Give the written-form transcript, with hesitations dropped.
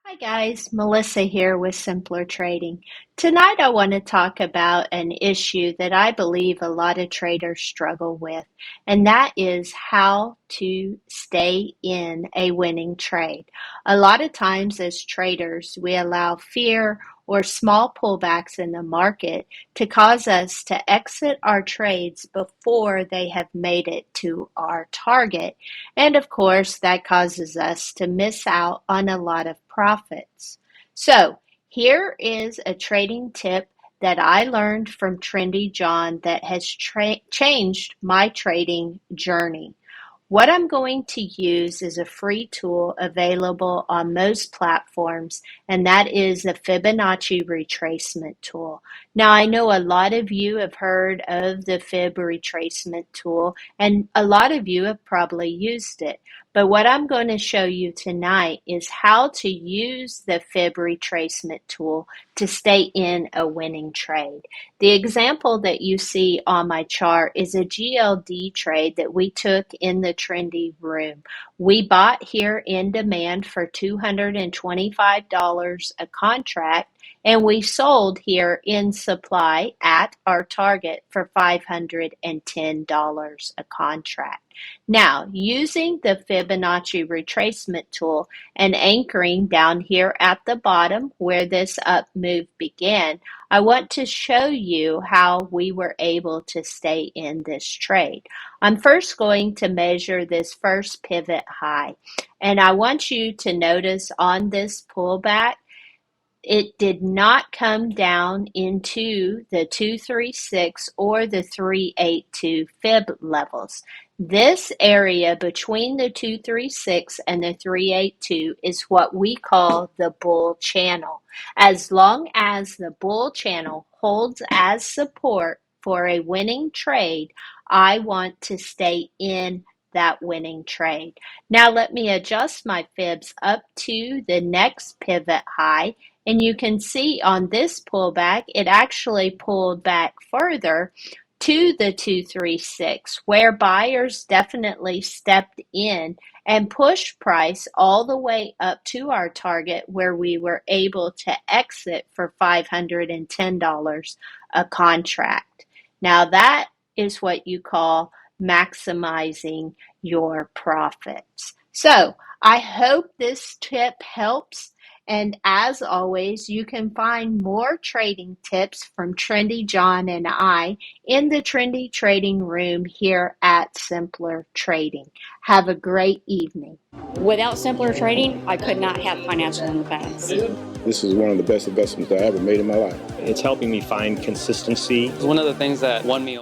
Hi guys, Melissa here with Simpler Trading. Tonight I want to talk about an issue that I believe a lot of traders struggle with, and that is how to stay in a winning trade. A lot of times as traders, we allow fear or small pullbacks in the market to cause us to exit our trades before they have made it to our target. And of course, that causes us to miss out on a lot of profits. So, here is a trading tip that I learned from Trendy John that has changed my trading journey. What I'm going to use is a free tool available on most platforms, and that is the Fibonacci Retracement tool. Now, I know a lot of you have heard of the Fib Retracement tool, and a lot of you have probably used it. But what I'm going to show you tonight is how to use the Fib Retracement tool to stay in a winning trade. The example that you see on my chart is a GLD trade that we took in the trendy room. We bought here in demand for $225 a contract, and we sold here in supply at our target for $510 a contract. Now, using the Fibonacci retracement tool and anchoring down here at the bottom where this up move began, I want to show you how we were able to stay in this trade. I'm first going to measure this first pivot high, and I want you to notice on this pullback, it did not come down into the 236 or the 382 fib levels. This area between the 236 and the 382 is what we call the bull channel. As long as the bull channel holds as support for a winning trade, I want to stay in that winning trade. Now let me adjust my fibs up to the next pivot high. And you can see on this pullback, it actually pulled back further to the 236, where buyers definitely stepped in and pushed price all the way up to our target, where we were able to exit for $510 a contract. Now that is what you call maximizing your profits. So I hope this tip helps. And as always, you can find more trading tips from Trendy John and I in the Trendy Trading Room here at Simpler Trading. Have a great evening. Without Simpler Trading, I could not have financial independence. This is one of the best investments I ever made in my life. It's helping me find consistency. It's one of the things that won me